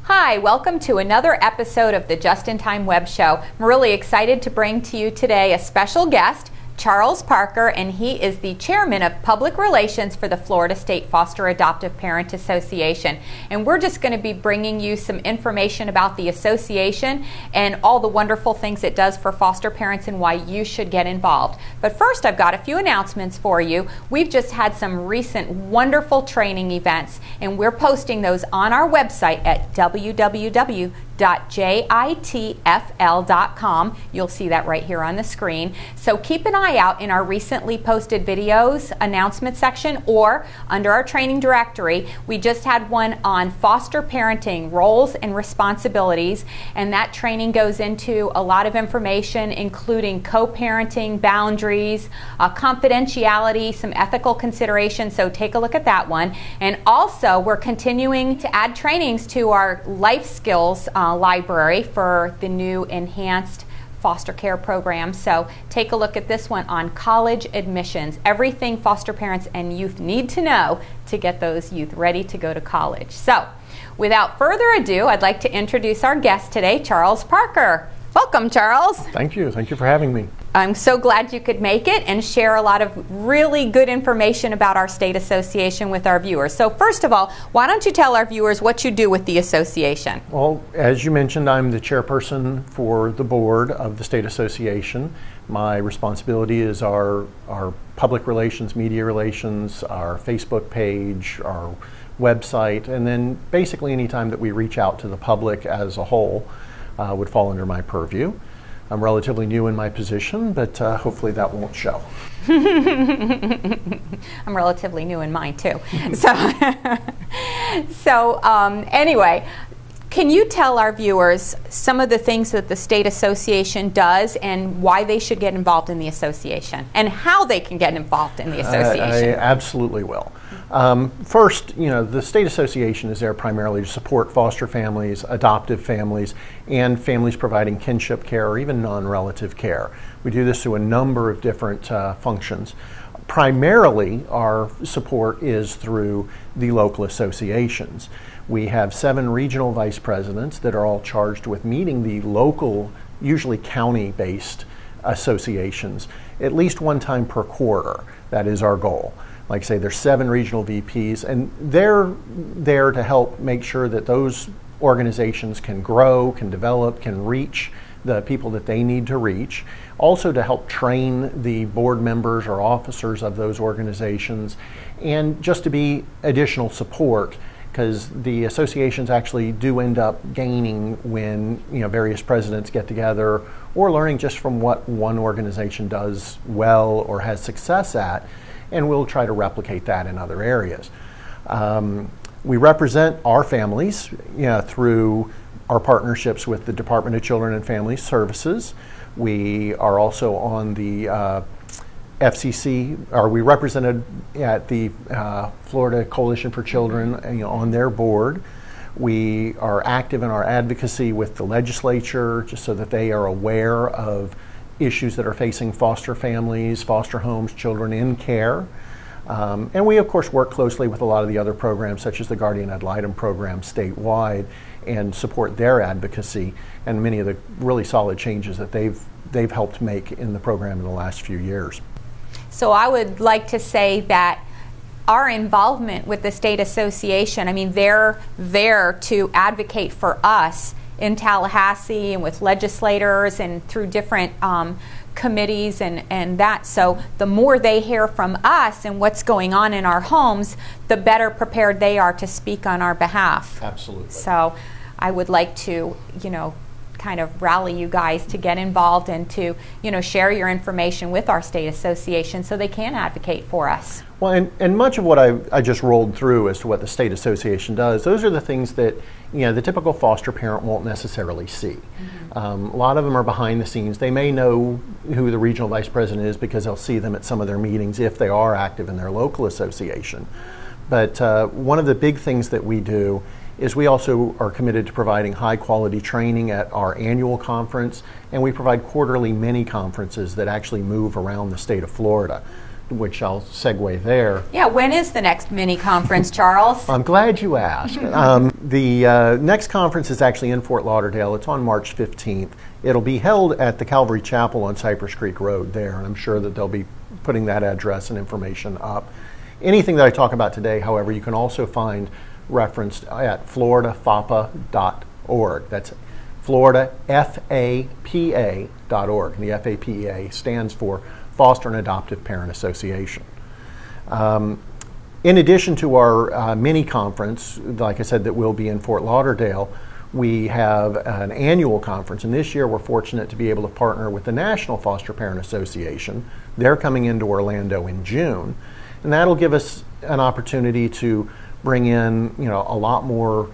Hi, welcome to another episode of the Time Webshow. I'm really excited to bring to you today a special guest, Charles Parker, and he is the chairman of public relations for the Florida State Foster Adoptive Parent Association. And we're just going to be bringing you some information about the association and all the wonderful things it does for foster parents and why you should get involved. But first, I've got a few announcements for you. We've just had some recent wonderful training events, and we're posting those on our website at www.jitfl.com. You'll see that right here on the screen. So keep an eye out in our recently posted videos announcement section or under our training directory. We just had one on foster parenting roles and responsibilities, and that training goes into a lot of information including co-parenting, boundaries, confidentiality, some ethical considerations, so take a look at that one. And also we're continuing to add trainings to our life skills library for the new enhanced foster care program. So take a look at this one on college admissions, everything foster parents and youth need to know to get those youth ready to go to college. So without further ado, I'd like to introduce our guest today, Charles Parker. Welcome, Charles. Thank you. Thank you for having me. I'm so glad you could make it and share a lot of really good information about our state association with our viewers. So first of all, why don't you tell our viewers what you do with the association? Well, as you mentioned, I'm the chairperson for the board of the state association. My responsibility is our public relations, media relations, our Facebook page, our website, and then basically any time that we reach out to the public as a whole would fall under my purview. I'm relatively new in my position, but hopefully that won't show. I'm relatively new in mine too. So anyway, can you tell our viewers some of the things that the state association does and why they should get involved in the association and how they can get involved in the association? I absolutely will. First, the state association is there primarily to support foster families, adoptive families, and families providing kinship care or even non-relative care. We do this through a number of different functions. Primarily, our support is through the local associations. We have 7 regional vice presidents that are all charged with meeting the local, usually county-based associations at least one time per quarter. That is our goal. Like I say, there's 7 regional VPs, and they're there to help make sure that those organizations can grow, can develop, can reach the people that they need to reach. Also to help train the board members or officers of those organizations, and just to be additional support, because the associations actually do end up gaining when various presidents get together, or learning just from what one organization does well or has success at, and we'll try to replicate that in other areas. We represent our families through our partnerships with the Department of Children and Family Services. We are also on the FCC, or we represented at the Florida Coalition for Children on their board. We are active in our advocacy with the legislature, just so that they are aware of issues that are facing foster families, foster homes, children in care. And we, of course, work closely with a lot of the other programs, such as the Guardian Ad Litem program statewide, and support their advocacy and many of the really solid changes that they've helped make in the program in the last few years. So I would like to say that our involvement with the state association, they're there to advocate for us in Tallahassee and with legislators and through different committees and that. So the more they hear from us and what's going on in our homes, the better prepared they are to speak on our behalf. Absolutely. So I would like to, kind of rally you guys to get involved and to, share your information with our state association so they can advocate for us. Well, and much of what I just rolled through as to what the state association does, those are the things that the typical foster parent won't necessarily see. Mm-hmm. A lot of them are behind the scenes. They may know who the regional vice president is because they'll see them at some of their meetings if they are active in their local association. But one of the big things that we do is we also are committed to providing high quality training at our annual conference, and we provide quarterly mini conferences that actually move around the state of Florida, which I'll segue there. Yeah, when is the next mini conference, Charles? I'm glad you asked. The next conference is actually in Fort Lauderdale. It's on March 15th. It'll be held at the Calvary Chapel on Cypress Creek Road there, and I'm sure that they'll be putting that address and information up. Anything that I talk about today, however, you can also find referenced at floridafapa.org. That's floridafapa.org. And the FAPA stands for Foster and Adoptive Parent Association. In addition to our mini conference, like I said, that will be in Fort Lauderdale, we have an annual conference, and this year we're fortunate to be able to partner with the National Foster Parent Association. They're coming into Orlando in June, and that'll give us an opportunity to bring in, a lot more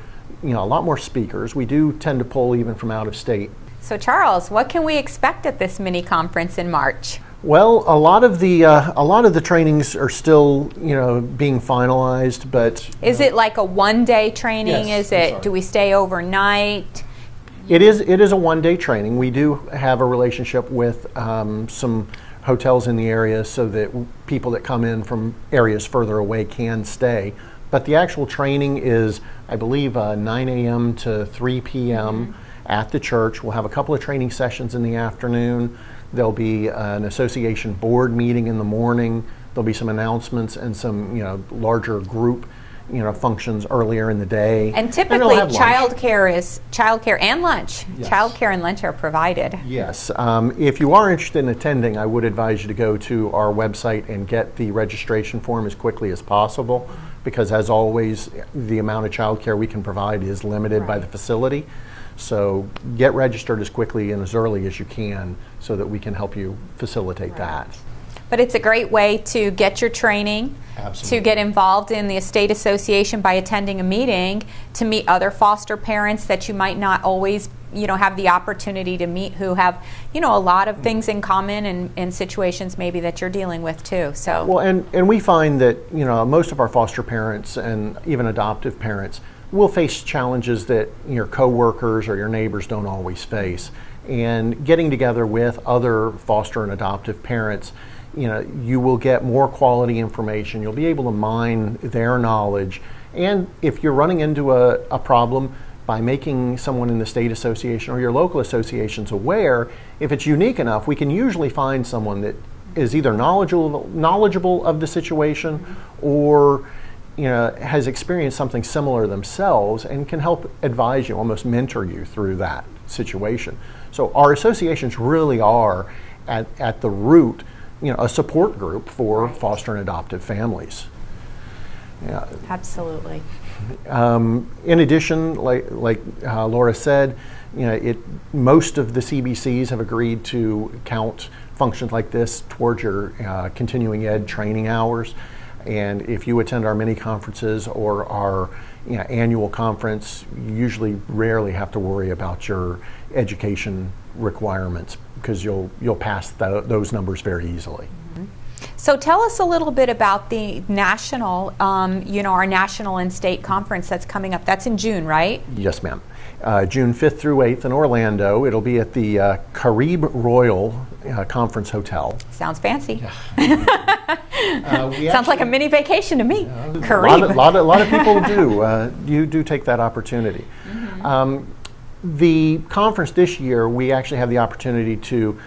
speakers. We do tend to pull even from out of state. So Charles, what can we expect at this mini conference in March? Well, a lot of the trainings are still, being finalized, but is it like a one-day training? Yes, do we stay overnight? It is a one-day training. We do have a relationship with some hotels in the area so that people that come in from areas further away can stay. But the actual training is, I believe, 9 a.m. to 3 p.m. at the church. We'll have a couple of training sessions in the afternoon. There'll be an association board meeting in the morning. There'll be some announcements and some, larger group, functions earlier in the day. And typically, childcare and lunch. Yes. Childcare and lunch are provided. Yes. If you are interested in attending, I would advise you to go to our website and get the registration form as quickly as possible, because as always, the amount of childcare we can provide is limited by the facility. So get registered as quickly and as early as you can so that we can help you facilitate that. But it's a great way to get your training, Absolutely. to get involved in the estate association by attending a meeting, to meet other foster parents that you might not always have the opportunity to meet, who have a lot of things in common and situations maybe that you're dealing with too. So well, and we find that most of our foster parents and even adoptive parents will face challenges that your coworkers or your neighbors don't always face. And getting together with other foster and adoptive parents, you will get more quality information. You'll be able to mine their knowledge. And if you're running into a problem, by making someone in the state association or your local associations aware, if it's unique enough, we can usually find someone that is either knowledgeable of the situation or has experienced something similar themselves and can help advise you, almost mentor you through that situation. So our associations really are at the root, a support group for foster and adoptive families. Yeah. Absolutely. In addition, like Lora said, most of the CBCs have agreed to count functions like this towards your continuing ed training hours. And if you attend our mini conferences or our annual conference, you rarely have to worry about your education requirements, because you'll pass those numbers very easily. Mm-hmm. So tell us a little bit about the national, our national and state conference that's coming up. That's in June, right? Yes, ma'am. June 5th through 8th in Orlando. It'll be at the Carib Royal Conference Hotel. Sounds fancy. Yeah. Sounds like a mini vacation to me. Carib. A lot of people do. You do take that opportunity. Mm-hmm. The conference this year, we actually have the opportunity to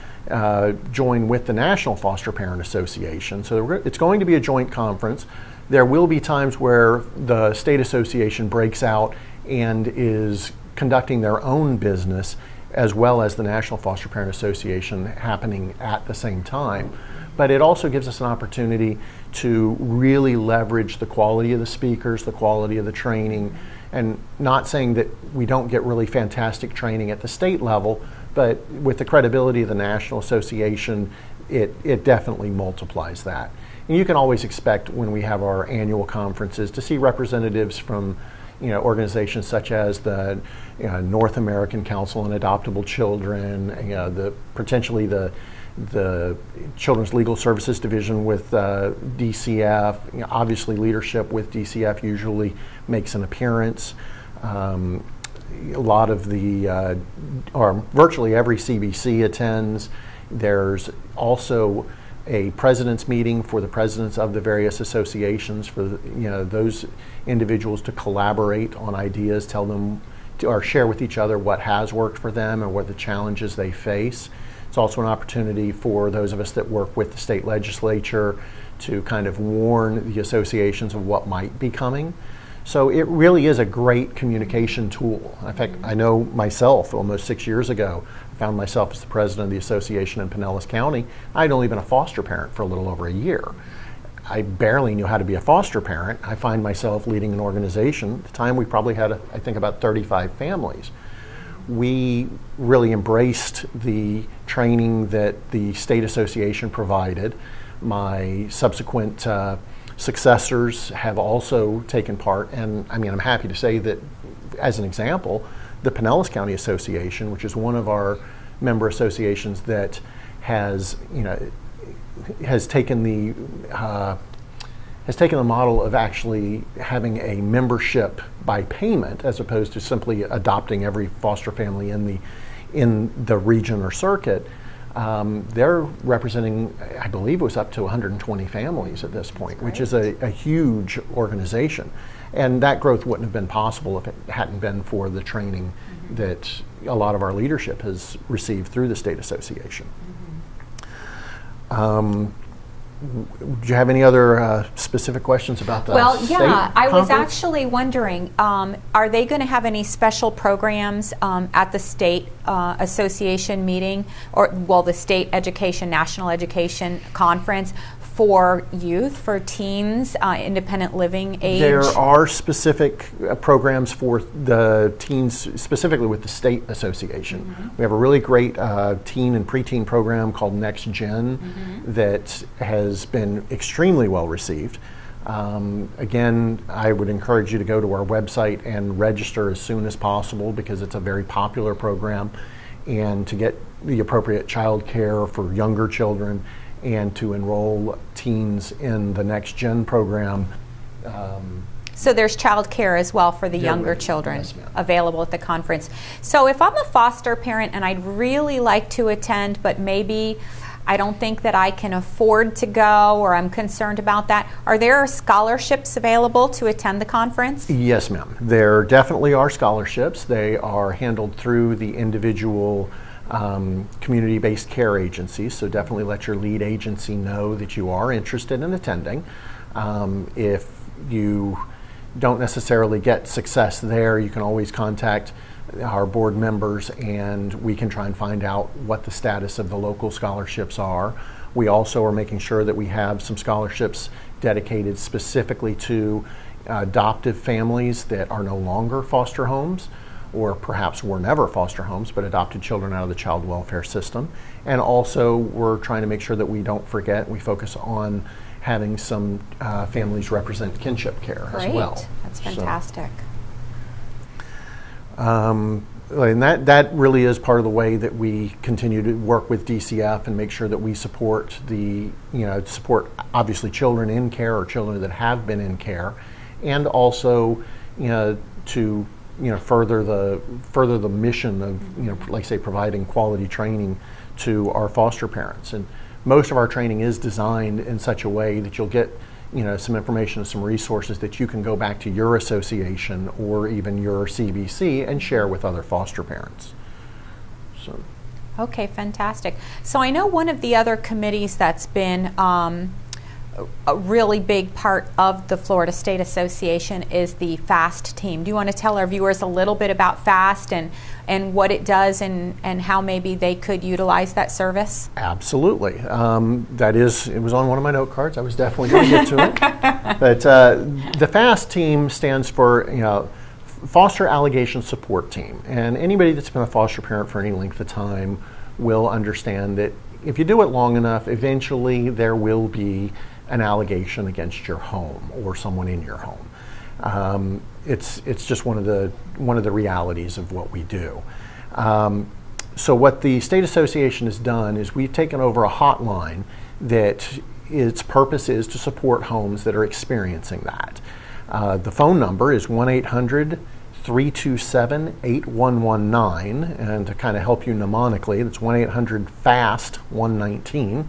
join with the National Foster Parent Association. So it's going to be a joint conference. There will be times where the state association breaks out and is conducting their own business, as well as the National Foster Parent Association happening at the same time. But it also gives us an opportunity to really leverage the quality of the speakers, the quality of the training, and not saying that we don't get really fantastic training at the state level, but with the credibility of the National Association, it definitely multiplies that. And you can always expect, when we have our annual conferences, to see representatives from organizations such as the North American Council on Adoptable Children, potentially the Children's Legal Services Division with DCF. Obviously, leadership with DCF usually makes an appearance. A lot of the, or virtually every CBC attends. There's also a president's meeting for the presidents of the various associations for those individuals to collaborate on ideas, tell them or share with each other what has worked for them and what the challenges they face. It's also an opportunity for those of us that work with the state legislature to kind of warn the associations of what might be coming. So it really is a great communication tool. In fact, I know myself almost 6 years ago, I found myself as the president of the association in Pinellas County. I'd only been a foster parent for a little over a year. I barely knew how to be a foster parent. I find myself leading an organization. At the time we probably had, I think, about 35 families. We really embraced the training that the state association provided. My subsequent successors have also taken part, and I mean, I'm happy to say that, as an example, the Pinellas County Association, which is one of our member associations that has taken the model of actually having a membership by payment as opposed to simply adopting every foster family in the region or circuit. They're representing, I believe it was up to 120 families at this point, which is a huge organization. And that growth wouldn't have been possible if it hadn't been for the training that a lot of our leadership has received through the state association. Do you have any other specific questions about the state I was conference? actually wondering, are they going to have any special programs at the state association meeting, or the state education, national education conference for youth, for teens, independent living age? There are specific programs for the teens, specifically with the state association. We have a really great teen and preteen program called Next Gen that has been extremely well received. Again, I would encourage you to go to our website and register as soon as possible because it's a very popular program, and to get the appropriate child care for younger children and to enroll teens in the Next Gen program. So there's child care as well for the younger children available at the conference. So if I'm a foster parent and I'd really like to attend, but maybe I don't think that I can afford to go, or I'm concerned about that, are there scholarships available to attend the conference? Yes, ma'am. There definitely are scholarships. They are handled through the individual community-based care agencies, so definitely let your lead agency know that you are interested in attending. If you don't necessarily get success there, you can always contact our board members and we can try and find out what the status of the local scholarships are. We also are making sure that we have some scholarships dedicated specifically to adoptive families that are no longer foster homes, or perhaps were never foster homes, but adopted children out of the child welfare system. And also we're trying to make sure that we don't forget, we focus on having some families represent kinship care as well. That's fantastic. And that really is part of the way that we continue to work with DCF and make sure that we support support obviously children in care or children that have been in care, and also to further the mission of like say providing quality training to our foster parents. And most of our training is designed in such a way that you'll get some information and some resources that you can go back to your association or even your CBC and share with other foster parents. So. Okay, fantastic. So I know one of the other committees that's been a really big part of the Florida State Association is the FAST team. Do you want to tell our viewers a little bit about FAST and what it does and how maybe they could utilize that service? Absolutely. It was on one of my note cards. I was definitely going to get to it. But the FAST team stands for Foster Allegation Support Team. And anybody that's been a foster parent for any length of time will understand that if you do it long enough, eventually there will be an allegation against your home or someone in your home. It's just one of the realities of what we do. So what the State Association has done is we've taken over a hotline that its purpose is to support homes that are experiencing that. The phone number is 1-800 327-8119, and to kind of help you mnemonically, that's 1-800-FAST-119.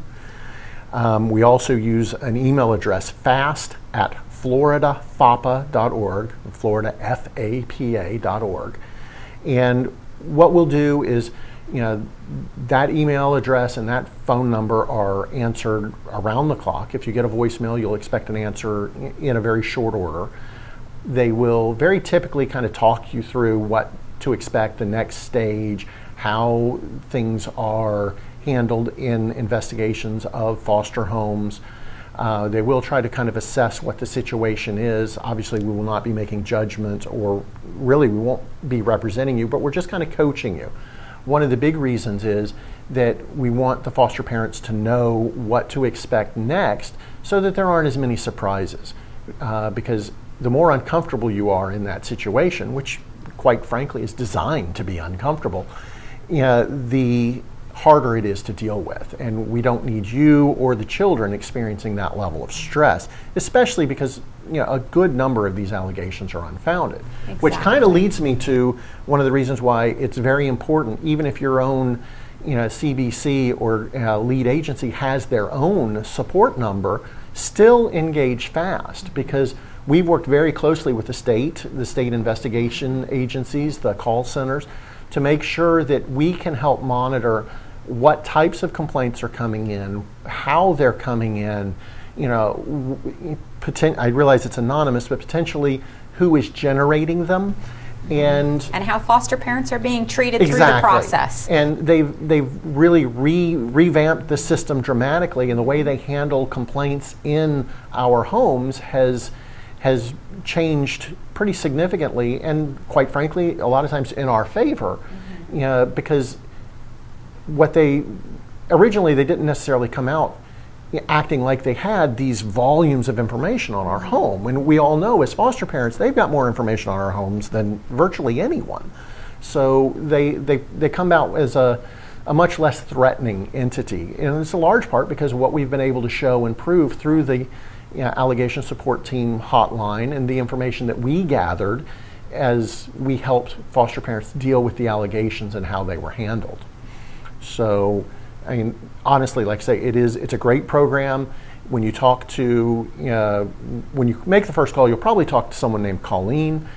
We also use an email address, fast@floridafapa.org, floridafapa.org. And what we'll do is, that email address and that phone number are answered around the clock. If you get a voicemail, you'll expect an answer in a very short order. They will very typically kind of talk you through what to expect, the next stage, how things are handled in investigations of foster homes. They will try to kind of assess what the situation is. Obviously, we will not be making judgments, or really we won't be representing you, but we're just kind of coaching you. One of the big reasons is that we want the foster parents to know what to expect next so that there aren't as many surprises. Because the more uncomfortable you are in that situation, which quite frankly is designed to be uncomfortable, the harder it is to deal with. And we don't need you or the children experiencing that level of stress, especially because a good number of these allegations are unfounded. Exactly. Which kind of leads me to one of the reasons why it's very important, even if your own CBC or lead agency has their own support number, still engage fast, because we've worked very closely with the state investigation agencies, the call centers, to make sure that we can help monitor what types of complaints are coming in, how they're coming in, I realize it's anonymous, but potentially who is generating them, and how foster parents are being treated through the process. And they've really revamped the system dramatically, and the way they handle complaints in our homes has changed pretty significantly, and quite frankly, a lot of times in our favor, because what they didn't necessarily come out acting like they had these volumes of information on our home. And we all know as foster parents, they've got more information on our homes than virtually anyone. So they come out as a much less threatening entity. And it's a large part because of what we've been able to show and prove through the allegation support team hotline and the information that we gathered as we helped foster parents deal with the allegations and how they were handled. So, I mean, honestly, like I say, it's a great program. When you talk to, when you make the first call, you'll probably talk to someone named Colleen.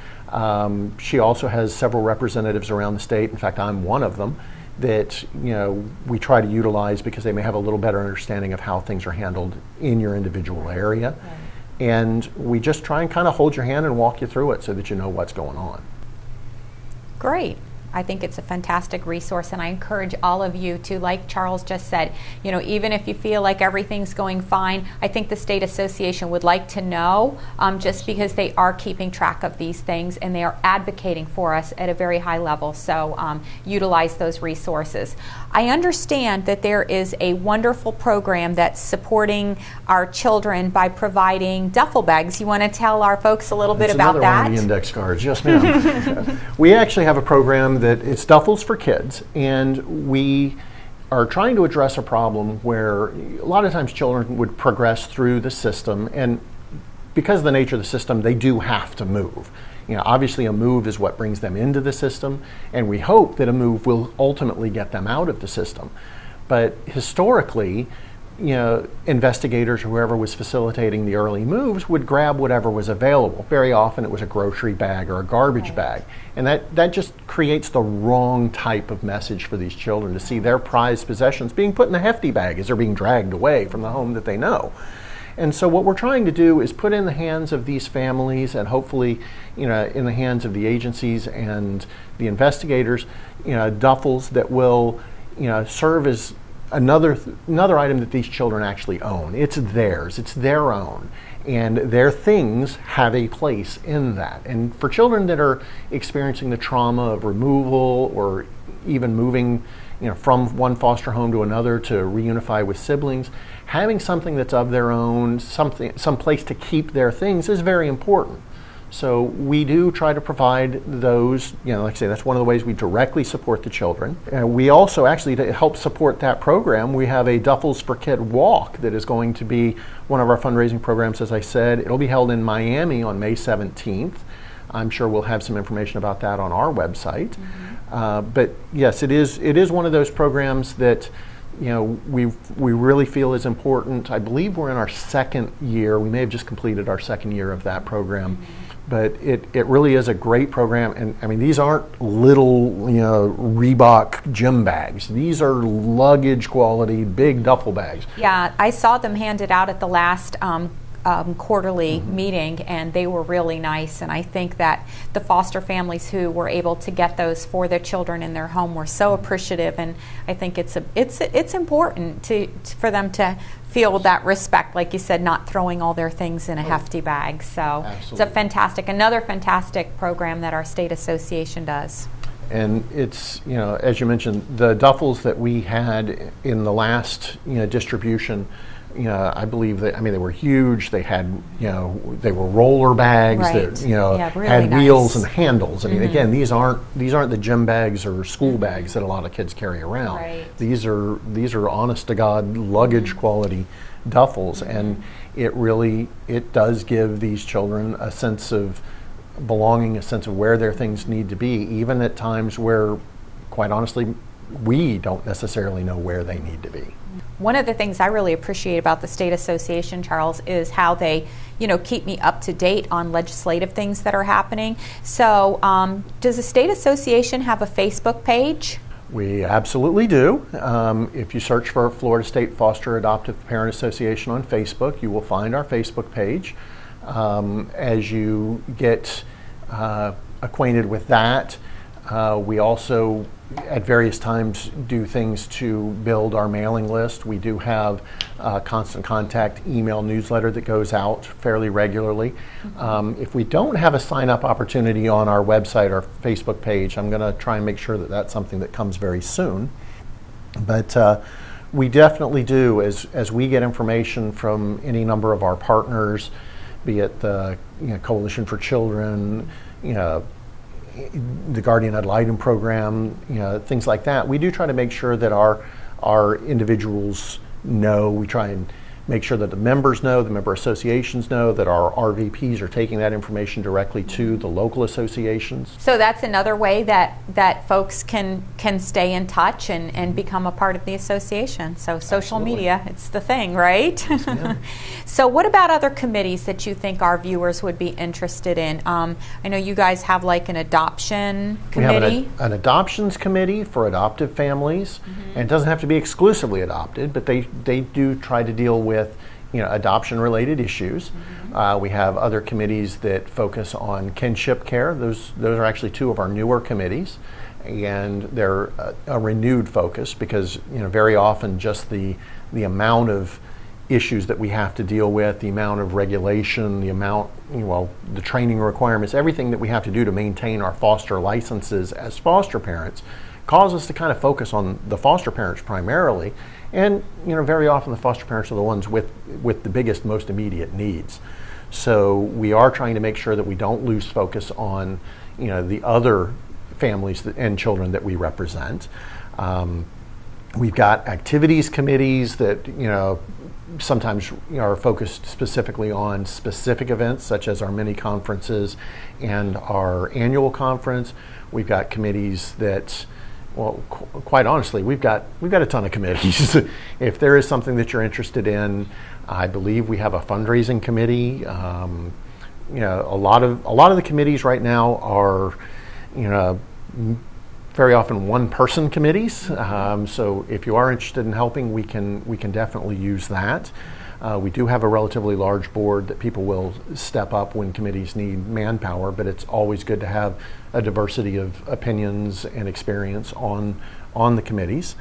She also has several representatives around the state. In fact, I'm one of them that we try to utilize because they may have a little better understanding of how things are handled in your individual area. Right. And we just try and kind of hold your hand and walk you through it so that you know what's going on. Great. I think it's a fantastic resource, and I encourage all of you to, like Charles just said, even if you feel like everything's going fine, I think the State Association would like to know, just because they are keeping track of these things and they are advocating for us at a very high level. So utilize those resources. I understand that there is a wonderful program that's supporting our children by providing duffel bags. You want to tell our folks a little bit about that? One of the index cards, yes ma'am. We actually have a program that it's duffels for kids, and we are trying to address a problem where a lot of times children would progress through the system, and because of the nature of the system, they do have to move. Obviously a move is what brings them into the system, and we hope that a move will ultimately get them out of the system. But historically, investigators or whoever was facilitating the early moves would grab whatever was available. Very often it was a grocery bag or a garbage bag. And that just creates the wrong type of message for these children to see their prized possessions being put in a hefty bag as they're being dragged away from the home that they know. And so what we're trying to do is put in the hands of these families, and hopefully, in the hands of the agencies and the investigators, duffels that will, serve as another item that these children actually own. It's theirs. It's their own. And their things have a place in that. And for children that are experiencing the trauma of removal or even moving from one foster home to another to reunify with siblings, having something that's of their own, some place to keep their things is very important. So we do try to provide those, like I say, that's one of the ways we directly support the children. We also actually, to help support that program, we have a Duffels for Kid walk that is going to be one of our fundraising programs, as I said. It'll be held in Miami on May 17th. I'm sure we'll have some information about that on our website. But yes, it is one of those programs that we really feel is important. I believe we're in our second year. We may have just completed our second year of that program. But it really is a great program, and I mean, these aren't little Reebok gym bags. These are luggage quality, big duffel bags. Yeah, I saw them handed out at the last quarterly meeting, and they were really nice. And I think that the foster families who were able to get those for their children in their home were so appreciative. And I think it's important for them to feel that respect, like you said, not throwing all their things in a hefty bag. So Absolutely. It's another fantastic program that our state association does. And it's, as you mentioned, the duffels that we had in the last, distribution, I believe that, they were huge. They had, they were roller bags Right. that, Really had nice. wheels and handles. I mean, again, these aren't the gym bags or school bags that a lot of kids carry around. Right. These are honest to God luggage quality duffels, and it does give these children a sense of belonging, a sense of where their things need to be, even at times where, quite honestly, we don't necessarily know where they need to be. One of the things I really appreciate about the state association, Charles, is how they, keep me up to date on legislative things that are happening. So, does the state association have a Facebook page? We absolutely do. If you search for Florida State Foster Adoptive Parent Association on Facebook, you will find our Facebook page. As you get acquainted with that, we also at various times do things to build our mailing list. We do have a constant contact email newsletter that goes out fairly regularly. If we don't have a sign-up opportunity on our website or Facebook page, I'm going to try and make sure that that's something that comes very soon. But we definitely do, as we get information from any number of our partners, be it the Coalition for Children, the Guardian Ad Litem program, things like that. We do try to make sure that our individuals know. We try and make sure that the members know, the member associations know, that our RVPs are taking that information directly to the local associations. So that's another way that folks can stay in touch and become a part of the association. So social Absolutely. media, it's the thing, right? Yeah. So what about other committees that you think our viewers would be interested in? I know you guys have like an adoption committee. We have an adoptions committee for adoptive families, and it doesn't have to be exclusively adopted, but they do try to deal with adoption-related issues. We have other committees that focus on kinship care. Those are actually two of our newer committees, and they're a renewed focus because very often just the amount of issues that we have to deal with, the amount of regulation, the amount, the training requirements, everything that we have to do to maintain our foster licenses as foster parents cause us to kind of focus on the foster parents primarily. And very often the foster parents are the ones with the biggest, most immediate needs. So we are trying to make sure that we don't lose focus on the other families and children that we represent. We've got activities committees that sometimes are focused specifically on specific events, such as our mini conferences and our annual conference. We've got committees that, well, quite honestly, we've got a ton of committees. If there is something that you're interested in, I believe we have a fundraising committee. A lot of the committees right now are, very often one-person committees. So if you are interested in helping, we can definitely use that. We do have a relatively large board that people will step up when committees need manpower, but it's always good to have a diversity of opinions and experience on the committees.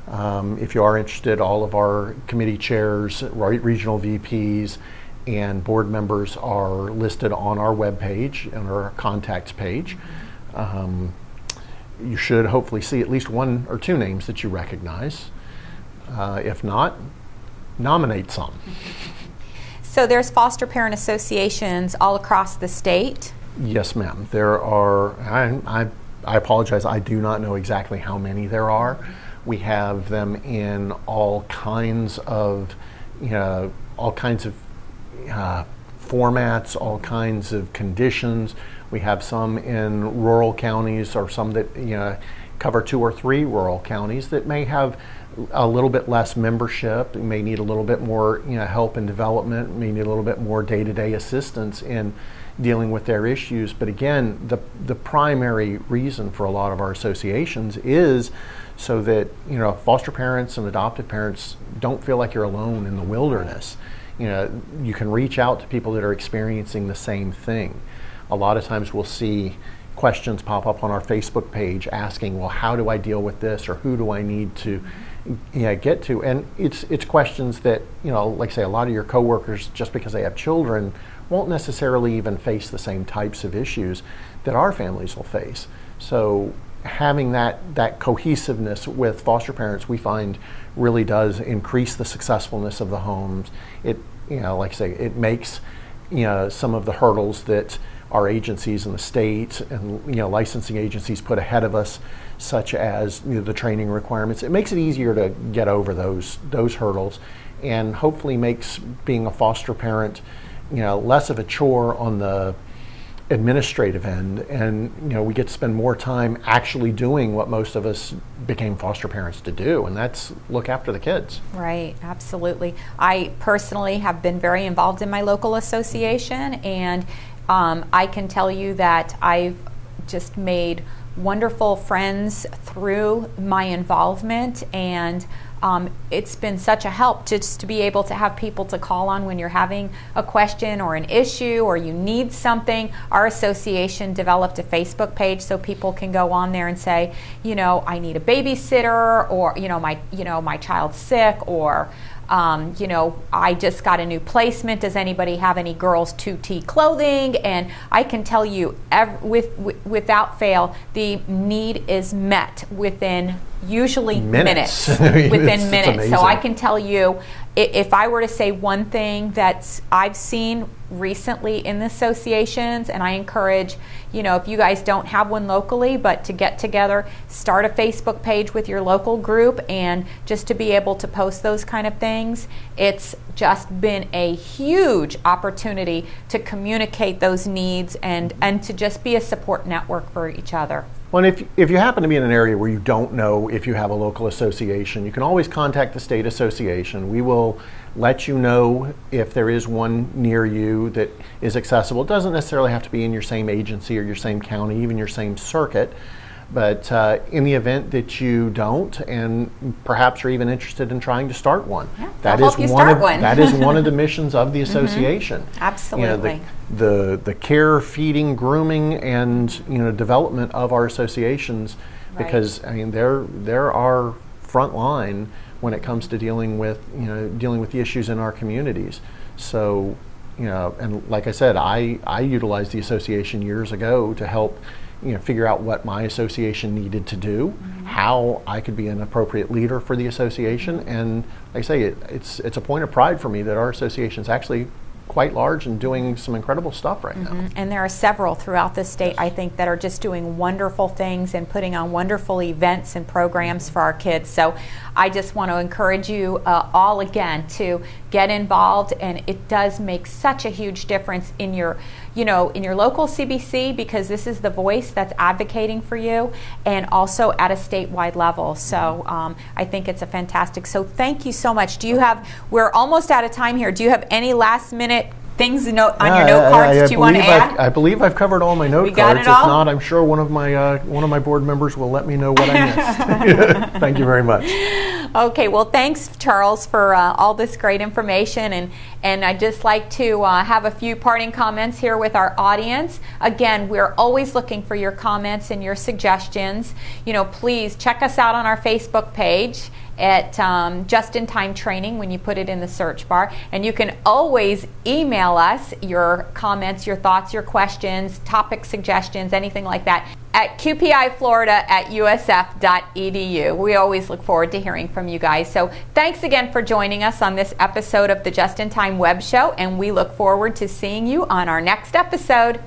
If you are interested, all of our committee chairs, regional VPs, and board members are listed on our webpage and our contacts page. You should hopefully see at least one or two names that you recognize. If not, nominate some. So there's foster parent associations all across the state? Yes, ma'am. There are, I apologize, I do not know exactly how many there are. We have them in all kinds of formats, all kinds of conditions. We have some in rural counties, or some that cover 2 or 3 rural counties that may have a little bit less membership, may need a little bit more help and development, may need a little bit more day-to-day assistance in dealing with their issues. But again, the primary reason for a lot of our associations is so that foster parents and adoptive parents don't feel like you're alone in the wilderness. You can reach out to people that are experiencing the same thing. A lot of times we'll see questions pop up on our Facebook page asking, well, how do I deal with this, or who do I need to get to? And it's questions that, like I say, a lot of your coworkers, just because they have children, won't necessarily even face the same types of issues that our families will face. So having that cohesiveness with foster parents, we find, really does increase the successfulness of the homes. It, like I say, it makes some of the hurdles that our agencies in the state and licensing agencies put ahead of us, such as the training requirements. It makes it easier to get over those hurdles, and hopefully makes being a foster parent less of a chore on the administrative end, and we get to spend more time actually doing what most of us became foster parents to do, and that's look after the kids. Right, absolutely. I personally have been very involved in my local association, and I can tell you that I've just made wonderful friends through my involvement, and it's been such a help just to be able to have people to call on when you're having a question or an issue or you need something. Our association developed a Facebook page so people can go on there and say, I need a babysitter, or my child's sick, or I just got a new placement. Does anybody have any girls 2T clothing? And I can tell you, without fail, the need is met within usually minutes. Within minutes. So I can tell you, if I were to say one thing that I've seen recently in the associations, and I encourage, if you guys don't have one locally, but to get together, start a Facebook page with your local group, and just to be able to post those kind of things, it's just been a huge opportunity to communicate those needs and to just be a support network for each other. Well, and if you happen to be in an area where you don't know if you have a local association, you can always contact the state association. We will let you know if there is one near you that is accessible. It doesn't necessarily have to be in your same agency or your same county, even your same circuit. But in the event that you don't, and perhaps you're even interested in trying to start one, that is one of the missions of the association. Absolutely. The care, feeding, grooming, and development of our associations, because they're our front line when it comes to dealing with the issues in our communities. So and like I said, I utilized the association years ago to help figure out what my association needed to do, how I could be an appropriate leader for the association, and like I say, it's a point of pride for me that our association is actually quite large and doing some incredible stuff right now. And there are several throughout the state, I think, that are just doing wonderful things and putting on wonderful events and programs for our kids. So I just want to encourage you all again to get involved, and it does make such a huge difference in your local CBC, because this is the voice that's advocating for you, and also at a statewide level. So I think it's a fantastic. So thank you so much. We're almost out of time here. Do you have any last minute things on your note cards that you want to add? I believe I've covered all my note cards. If not, I'm sure one of my board members will let me know what I missed. Thank you very much. Okay, well, thanks, Charles, for all this great information, and I'd just like to have a few parting comments here with our audience. Again, we're always looking for your comments and your suggestions. Please check us out on our Facebook page at Just in Time Training when you put it in the search bar, and you can always email us your comments, your thoughts, your questions, topic suggestions, anything like that at qpiflorida@usf.edu. We always look forward to hearing from you guys. So thanks again for joining us on this episode of the Just in Time Web Show, and we look forward to seeing you on our next episode.